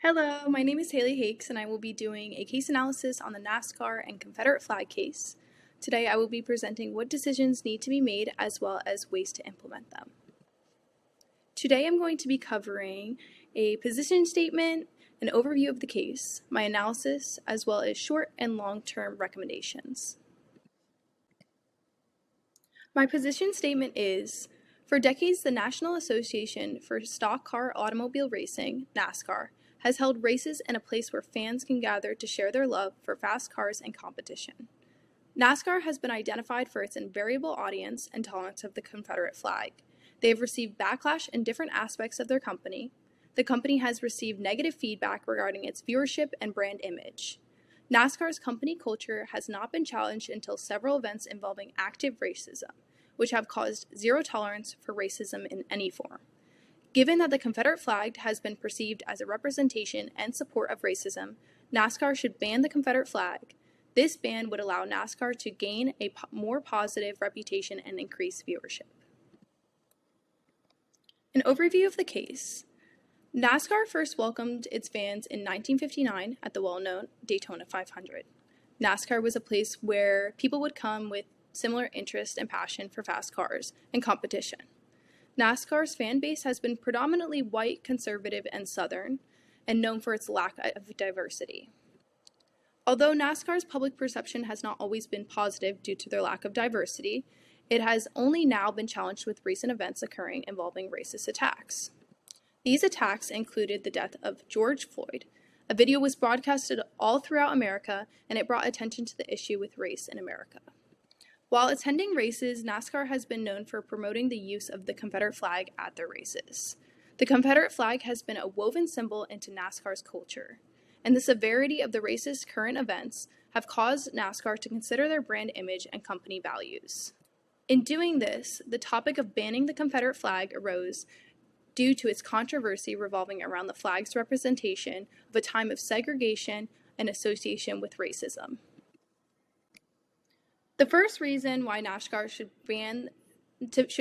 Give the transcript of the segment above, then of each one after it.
Hello, my name is Haley Hakes, and I will be doing a case analysis on the NASCAR and Confederate flag case. Today, I will be presenting what decisions need to be made as well as ways to implement them. Today, I'm going to be covering a position statement, an overview of the case, my analysis, as well as short and long-term recommendations. My position statement is, for decades, the National Association for Stock Car Automobile Racing, NASCAR, has held races in a place where fans can gather to share their love for fast cars and competition. NASCAR has been identified for its invariable audience and tolerance of the Confederate flag. They have received backlash in different aspects of their company. The company has received negative feedback regarding its viewership and brand image. NASCAR's company culture has not been challenged until several events involving active racism, which have caused zero tolerance for racism in any form. Given that the Confederate flag has been perceived as a representation and support of racism, NASCAR should ban the Confederate flag. This ban would allow NASCAR to gain a more positive reputation and increase viewership. An overview of the case. NASCAR first welcomed its fans in 1959 at the well-known Daytona 500. NASCAR was a place where people would come with similar interest and passion for fast cars and competition. NASCAR's fan base has been predominantly white, conservative, and Southern, and known for its lack of diversity. Although NASCAR's public perception has not always been positive due to their lack of diversity, it has only now been challenged with recent events occurring involving racist attacks. These attacks included the death of George Floyd. A video was broadcasted all throughout America, and it brought attention to the issue with race in America. While attending races, NASCAR has been known for promoting the use of the Confederate flag at their races. The Confederate flag has been a woven symbol into NASCAR's culture, and the severity of the racist current events have caused NASCAR to consider their brand image and company values. In doing this, the topic of banning the Confederate flag arose due to its controversy revolving around the flag's representation of a time of segregation and association with racism. The first reason why NASCAR should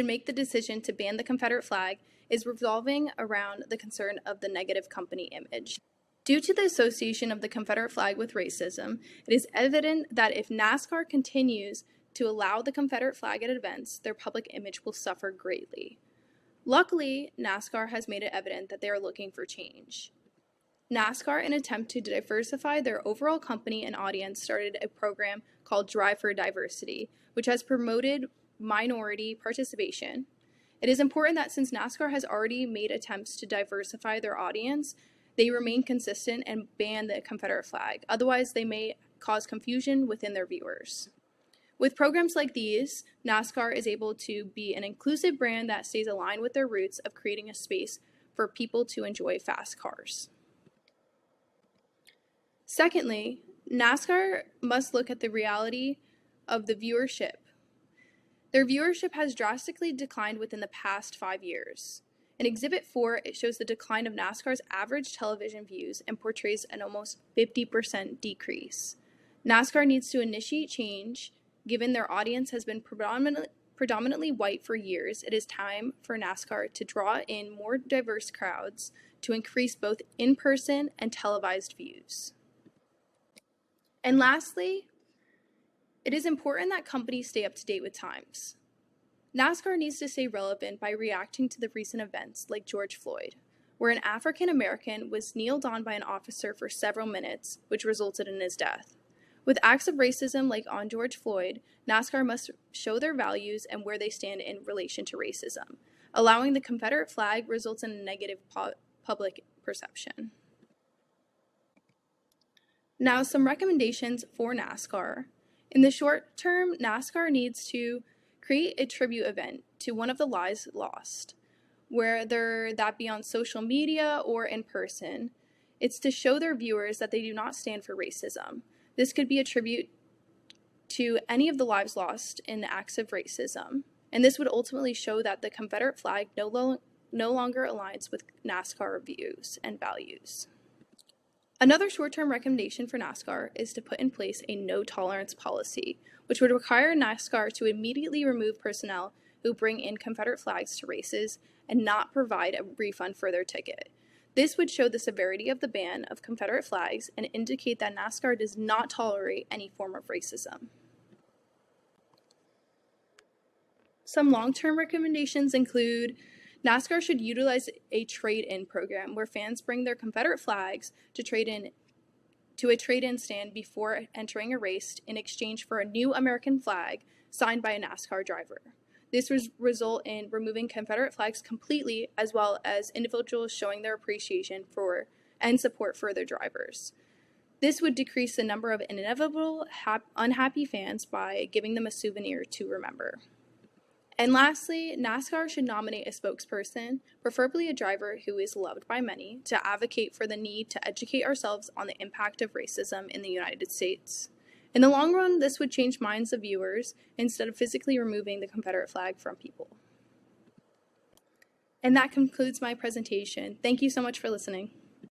make the decision to ban the Confederate flag is revolving around the concern of the negative company image. Due to the association of the Confederate flag with racism, it is evident that if NASCAR continues to allow the Confederate flag at events, their public image will suffer greatly. Luckily, NASCAR has made it evident that they are looking for change. NASCAR, in an attempt to diversify their overall company and audience, started a program called Drive for Diversity, which has promoted minority participation. It is important that since NASCAR has already made attempts to diversify their audience, they remain consistent and ban the Confederate flag. Otherwise, they may cause confusion within their viewers. With programs like these, NASCAR is able to be an inclusive brand that stays aligned with their roots of creating a space for people to enjoy fast cars. Secondly, NASCAR must look at the reality of the viewership. Their viewership has drastically declined within the past 5 years. In Exhibit 4, it shows the decline of NASCAR's average television views and portrays an almost 50% decrease. NASCAR needs to initiate change. Given their audience has been predominantly white for years, it is time for NASCAR to draw in more diverse crowds to increase both in-person and televised views. And lastly, it is important that companies stay up to date with times. NASCAR needs to stay relevant by reacting to the recent events like George Floyd, where an African American was kneeled on by an officer for several minutes, which resulted in his death. With acts of racism like on George Floyd, NASCAR must show their values and where they stand in relation to racism. Allowing the Confederate flag results in a negative public perception. Now, some recommendations for NASCAR. In the short term, NASCAR needs to create a tribute event to one of the lives lost, whether that be on social media or in person. It's to show their viewers that they do not stand for racism. This could be a tribute to any of the lives lost in acts of racism, and this would ultimately show that the Confederate flag no longer aligns with NASCAR views and values. Another short-term recommendation for NASCAR is to put in place a no-tolerance policy, which would require NASCAR to immediately remove personnel who bring in Confederate flags to races and not provide a refund for their ticket. This would show the severity of the ban of Confederate flags and indicate that NASCAR does not tolerate any form of racism. Some long-term recommendations include NASCAR should utilize a trade-in program where fans bring their Confederate flags to a trade-in stand before entering a race in exchange for a new American flag signed by a NASCAR driver. This would result in removing Confederate flags completely, as well as individuals showing their appreciation for and support for their drivers. This would decrease the number of inevitable unhappy fans by giving them a souvenir to remember. And lastly, NASCAR should nominate a spokesperson, preferably a driver who is loved by many, to advocate for the need to educate ourselves on the impact of racism in the United States. In the long run, this would change minds of viewers instead of physically removing the Confederate flag from people. And that concludes my presentation. Thank you so much for listening.